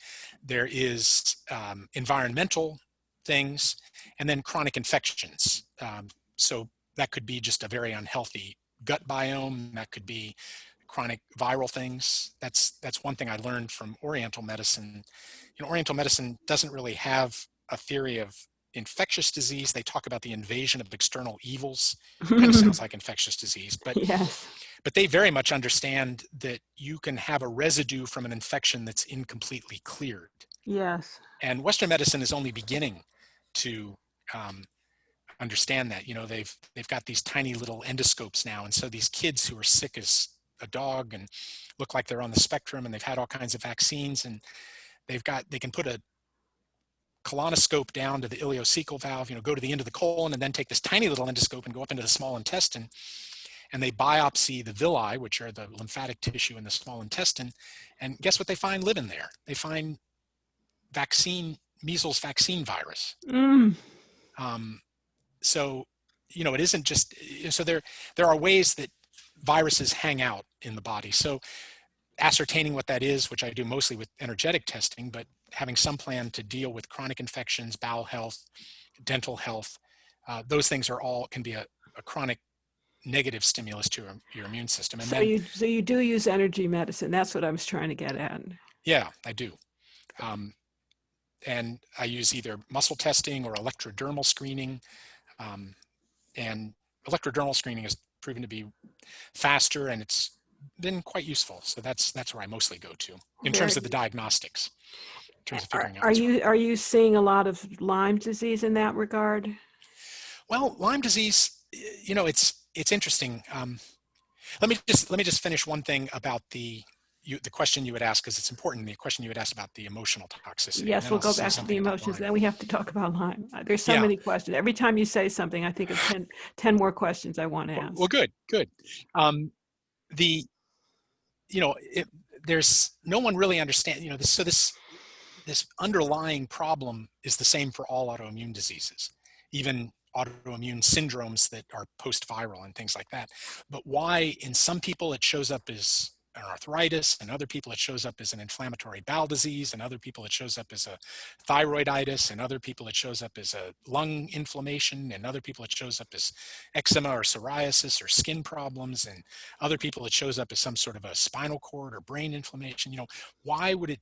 There is environmental things, and then chronic infections. So that could be just a very unhealthy gut biome. That could be chronic viral things. That's one thing I learned from Oriental medicine. Oriental medicine doesn't really have a theory of infectious disease. They talk about the invasion of external evils. Kind of sounds like infectious disease, but Yes. they very much understand that you can have a residue from an infection that's incompletely cleared. Yes. And Western medicine is only beginning to understand that. They've got these tiny little endoscopes now, and so these kids who are sick as a dog and look like they're on the spectrum, and they've had all kinds of vaccines, and they can put a colonoscope down to the ileocecal valve, go to the end of the colon, and then take this tiny little endoscope and go up into the small intestine, and they biopsy the villi, which are the lymphatic tissue in the small intestine, and guess what they find living there? They find measles vaccine virus. Mm. So, it isn't just, so there are ways that viruses hang out in the body. So ascertaining what that is, which I do mostly with energetic testing, but having some plan to deal with chronic infections, bowel health, dental health, those things can be a chronic negative stimulus to your immune system. And So then, you do use energy medicine. That's what I was trying to get at. yeah, I do. And I use either muscle testing or electrodermal screening. And electrodermal screening has proven to be faster, and it's been quite useful. So that's where I mostly go to in terms of the diagnostics, in terms of figuring out what's wrong. Are you seeing a lot of Lyme disease in that regard? Well, Lyme disease, it's interesting. Let me just finish one thing about the question you had asked, because it's important. The question you had asked about the emotional toxicity. Yes, we'll go back to the emotions. Then we have to talk about Lyme. There's so many questions. Every time you say something, I think of 10 more questions I want to ask. Well, good. There's no one really understands, so this underlying problem is the same for all autoimmune diseases, even autoimmune syndromes that are post-viral and things like that. But why in some people it shows up as an arthritis, and other people it shows up as an inflammatory bowel disease, and other people it shows up as a thyroiditis, and other people it shows up as a lung inflammation, and other people it shows up as eczema or psoriasis or skin problems, and other people it shows up as some sort of a spinal cord or brain inflammation. Why would it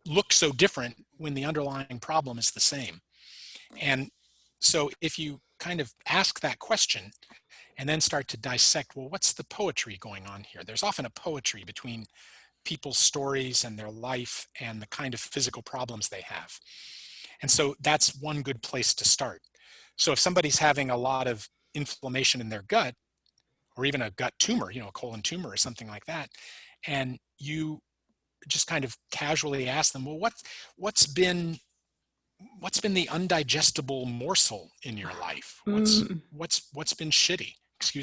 look so different when the underlying problem is the same? And so if you kind of ask that question and then start to dissect, well, what's the poetry going on here? There's often a poetry between people's stories and their life and the kind of physical problems they have. And so that's one good place to start. So if somebody's having a lot of inflammation in their gut, or even a gut tumor, a colon tumor or something like that, and you just kind of casually ask them, well, what's been the undigestible morsel in your life? What's been shitty? You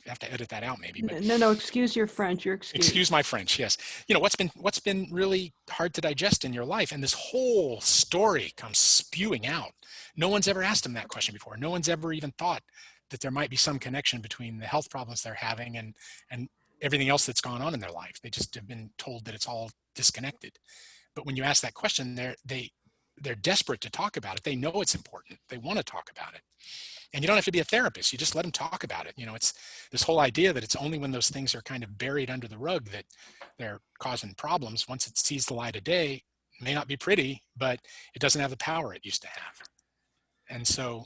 have to edit that out maybe. But no, excuse your French. You're excused. Excuse my French. Yes. What's been really hard to digest in your life? And this whole story comes spewing out. No one's ever asked them that question before. No one's ever even thought that there might be some connection between the health problems they're having and everything else that's gone on in their life. They just have been told that it's all disconnected. But when you ask that question, they're desperate to talk about it. They know it's important. They want to talk about it. And you don't have to be a therapist. You just let them talk about it. It's this whole idea that it's only when those things are kind of buried under the rug that they're causing problems. Once it sees the light of day, it may not be pretty, but it doesn't have the power it used to have. And so,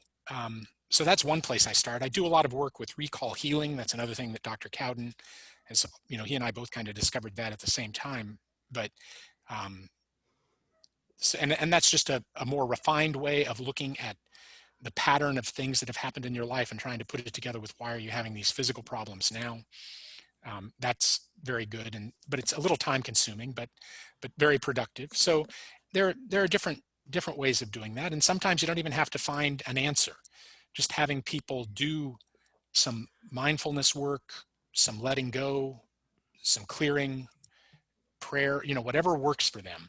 so that's one place I start. I do a lot of work with recall healing. That's another thing that Dr. Cowden has, he and I both kind of discovered that at the same time. But, and that's just a more refined way of looking at the pattern of things that have happened in your life and trying to put it together with why are you having these physical problems now. That's very good, but it's a little time consuming, but very productive. So there are different ways of doing that, and sometimes you don't even have to find an answer. Just having people do some mindfulness work, some letting go, some clearing, prayer, whatever works for them,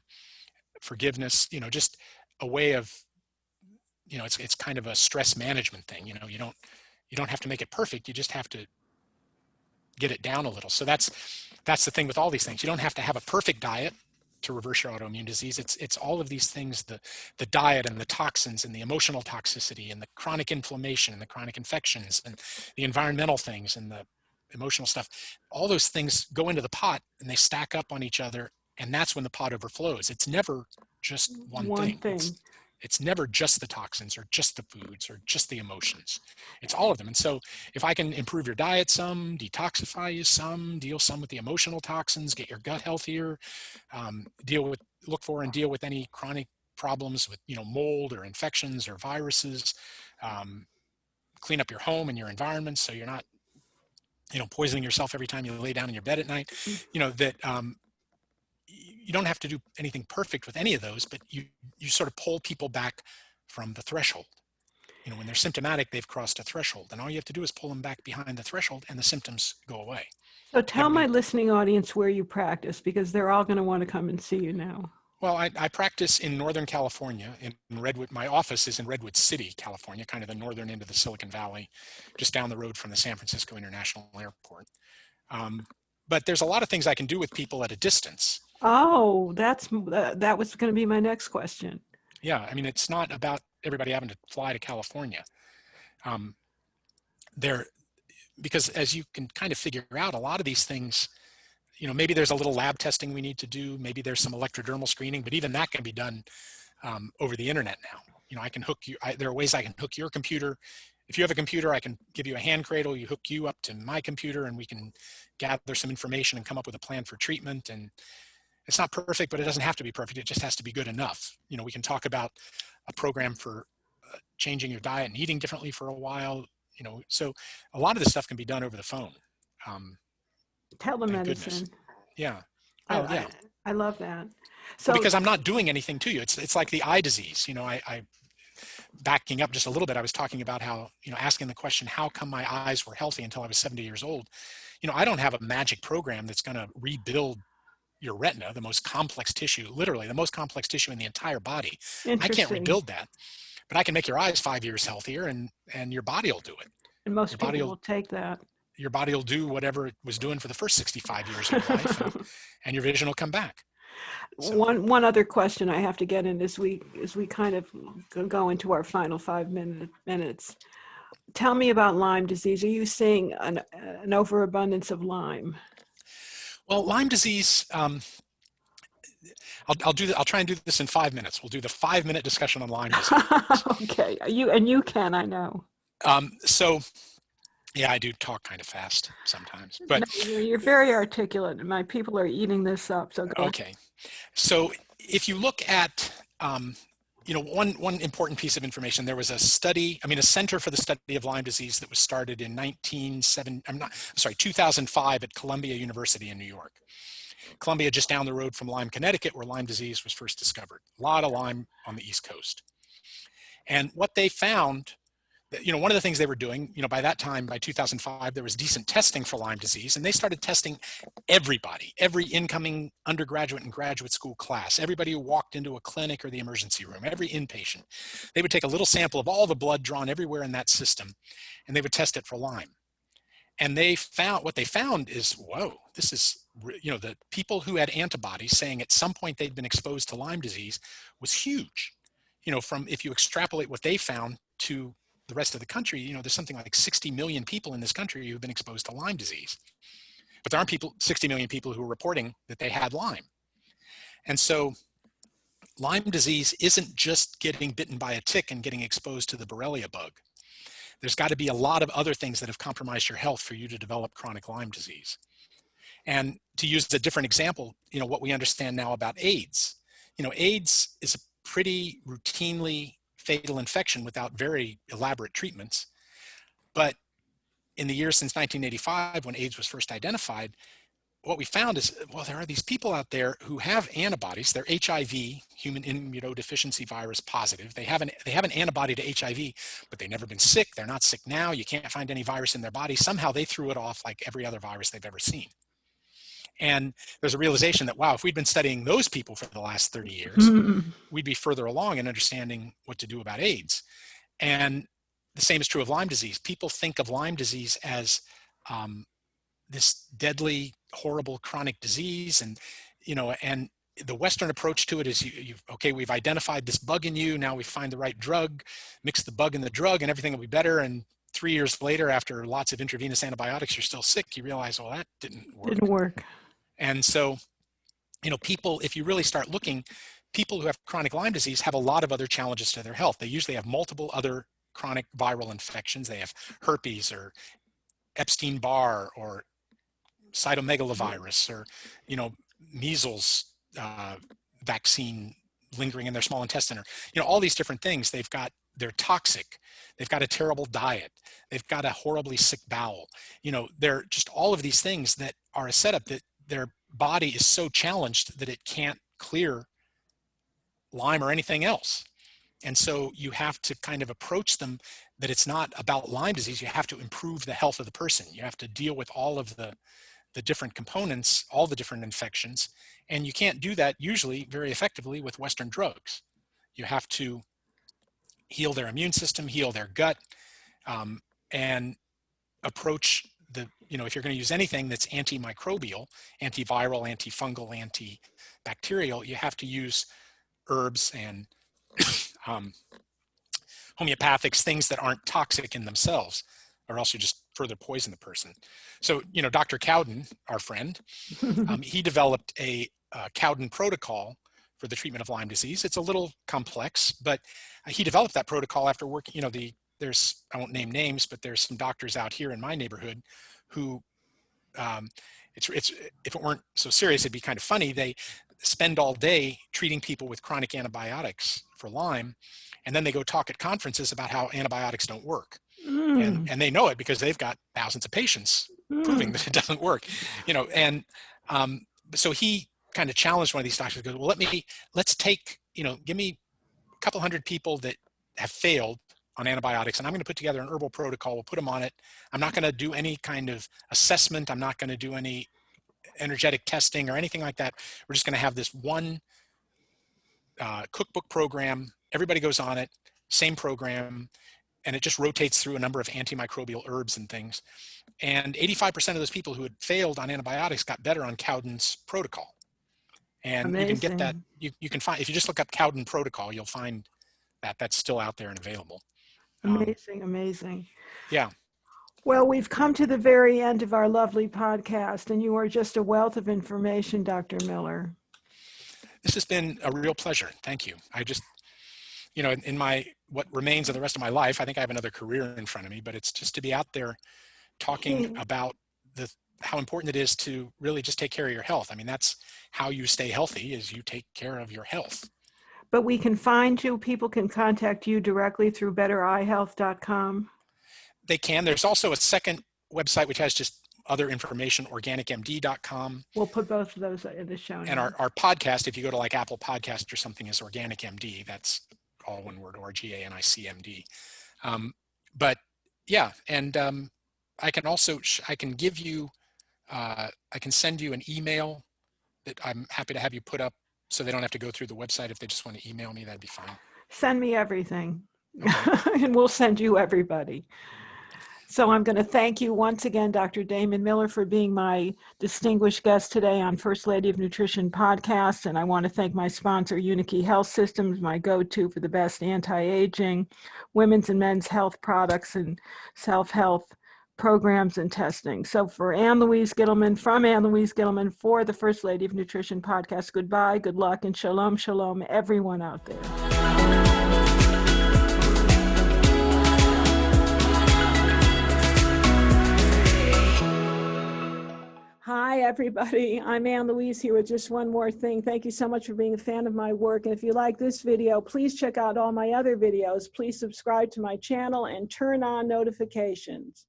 forgiveness, just a way of, it's kind of a stress management thing. You don't have to make it perfect. You just have to get it down a little. So that's the thing with all these things. You don't have to have a perfect diet to reverse your autoimmune disease. It's all of these things, the diet and the toxins and the emotional toxicity and the chronic inflammation and the chronic infections and the environmental things and the emotional stuff. All those things go into the pot and they stack up on each other. And that's when the pot overflows. It's never just one thing. It's never just the toxins or just the foods or just the emotions. It's all of them. And so if I can improve your diet some, detoxify you some, deal some with the emotional toxins, get your gut healthier, look for and deal with any chronic problems with, mold or infections or viruses, clean up your home and your environment so you're not, poisoning yourself every time you lay down in your bed at night, you don't have to do anything perfect with any of those, but you sort of pull people back from the threshold. When they're symptomatic, they've crossed a threshold, and all you have to do is pull them back behind the threshold and the symptoms go away. So tell my listening audience where you practice, because they're all going to want to come and see you now. Well, I practice in Northern California in Redwood. My office is in Redwood City, California, kind of the northern end of the Silicon Valley, just down the road from the San Francisco International Airport. But there's a lot of things I can do with people at a distance. Oh, that was going to be my next question. Yeah, it's not about everybody having to fly to California. Because as you can kind of figure out, a lot of these things, maybe there's a little lab testing we need to do. Maybe there's some electrodermal screening, but even that can be done over the internet now. I can hook you. There are ways I can hook your computer. If you have a computer, I can give you a hand cradle. You hook you up to my computer, and we can gather some information and come up with a plan for treatment. And it's not perfect, but it doesn't have to be perfect. It just has to be good enough. We can talk about a program for changing your diet and eating differently for a while. So a lot of this stuff can be done over the phone. Telemedicine. Yeah. Oh, yeah. I love that. So because I'm not doing anything to you. It's like the eye disease. I backing up just a little bit, I was talking about how, asking the question, how come my eyes were healthy until I was 70 years old? I don't have a magic program that's going to rebuild your retina, the most complex tissue, literally the most complex tissue in the entire body. I can't rebuild that, but I can make your eyes 5 years healthier, and your body will do it. And most people will take that. Your body will do whatever it was doing for the first 65 years of your life, and your vision will come back. So. One other question I have to get in as we kind of go into our final 5 minutes. Tell me about Lyme disease. Are you seeing an overabundance of Lyme? Well, Lyme disease, I'll try and do this in 5 minutes. We'll do the 5-minute discussion on Lyme disease. Okay, you can, I know. So yeah, I do talk kind of fast sometimes, but no, you're very articulate, and my people are eating this up. So go okay. So if you look at, one important piece of information, there was a study, a Center for the Study of Lyme Disease that was started in 2005 at Columbia University in New York. Columbia just down the road from Lyme, Connecticut, where Lyme disease was first discovered. A lot of Lyme on the East Coast. And what they found, one of the things they were doing, by that time, by 2005, there was decent testing for Lyme disease, and they started testing everybody, every incoming undergraduate and graduate school class, everybody who walked into a clinic or the emergency room, every inpatient. They would take a little sample of all the blood drawn everywhere in that system, and they would test it for Lyme. And what they found is, whoa, this is the people who had antibodies saying at some point they'd been exposed to Lyme disease was huge. From if you extrapolate what they found to the rest of the country, there's something like 60 million people in this country who've been exposed to Lyme disease. But there aren't 60 million people who are reporting that they had Lyme. And so Lyme disease isn't just getting bitten by a tick and getting exposed to the Borrelia bug. There's got to be a lot of other things that have compromised your health for you to develop chronic Lyme disease. And to use a different example, what we understand now about AIDS. AIDS is a pretty routinely fatal infection without very elaborate treatments. But in the years since 1985, when AIDS was first identified, what we found is, well, there are these people out there who have antibodies. They're HIV, human immunodeficiency virus positive. They have an antibody to HIV, but they've never been sick. They're not sick now. You can't find any virus in their body. Somehow they threw it off like every other virus they've ever seen. And there's a realization that, wow, if we'd been studying those people for the last 30 years, we'd be further along in understanding what to do about AIDS. And the same is true of Lyme disease. People think of Lyme disease as this deadly, horrible chronic disease. And the Western approach to it is, okay, we've identified this bug in you. Now we find the right drug, mix the bug in the drug, and everything will be better. And 3 years later, after lots of intravenous antibiotics, you're still sick. You realize, well, that didn't work. And so, people, if you really start looking, people who have chronic Lyme disease have a lot of other challenges to their health. They usually have multiple other chronic viral infections. They have herpes or Epstein-Barr or cytomegalovirus or, measles vaccine lingering in their small intestine, or, all these different things. They're toxic. They've got a terrible diet. They've got a horribly sick bowel. They're just all of these things that are a setup that their body is so challenged that it can't clear Lyme or anything else. And so you have to kind of approach them that it's not about Lyme disease. You have to improve the health of the person. You have to deal with all of the different components, all the different infections. And you can't do that usually very effectively with Western drugs. You have to heal their immune system, heal their gut, and approach if you're going to use anything that's antimicrobial, antiviral, antifungal, antibacterial, you have to use herbs and homeopathics, things that aren't toxic in themselves, or else you just further poison the person. So, Dr. Cowden, our friend, he developed a Cowden protocol for the treatment of Lyme disease. It's a little complex, but he developed that protocol after working, I won't name names, but there's some doctors out here in my neighborhood who, if it weren't so serious, it'd be kind of funny. They spend all day treating people with chronic antibiotics for Lyme, and then they go talk at conferences about how antibiotics don't work. And they know it because they've got thousands of patients proving that it doesn't work, so he kind of challenged one of these doctors. Goes, well, let's take, give me a couple hundred people that have failed on antibiotics, and I'm going to put together an herbal protocol. We'll put them on it. I'm not going to do any kind of assessment. I'm not going to do any energetic testing or anything like that. We're just going to have this one cookbook program. Everybody goes on it, same program, and it just rotates through a number of antimicrobial herbs and things. And 85% of those people who had failed on antibiotics got better on Cowden's protocol. And you can get that, you can find, if you just look up Cowden protocol, you'll find that that's still out there and available. Amazing. Yeah. Well, we've come to the very end of our lovely podcast, and you are just a wealth of information, Dr. Miller. This has been a real pleasure. Thank you. I just, in what remains of the rest of my life, I think I have another career in front of me, but it's just to be out there talking about how important it is to really just take care of your health. I mean, that's how you stay healthy, is you take care of your health. But we can find you, people can contact you directly through bettereyehealth.com. They can. There's also a second website which has just other information, organicmd.com. We'll put both of those in the show notes. And our podcast, if you go to like Apple Podcast or something, is Organic MD. That's all one word, ORGANICMD. But yeah, and I can give you, I can send you an email that I'm happy to have you put up so they don't have to go through the website. If they just want to email me, that'd be fine. Send me everything. Okay. And we'll send you everybody. So I'm going to thank you once again, Dr. Damon Miller, for being my distinguished guest today on First Lady of Nutrition podcast. And I want to thank my sponsor, Unikey Health Systems, my go-to for the best anti-aging, women's and men's health products, and self-health programs and testing. So for Louise Gittleman, from Louise Gittleman, for the First Lady of Nutrition podcast, goodbye, good luck, and shalom, shalom, everyone out there. Hi, everybody. I'm Louise here with just one more thing. Thank you so much for being a fan of my work. And if you like this video, please check out all my other videos. Please subscribe to my channel and turn on notifications.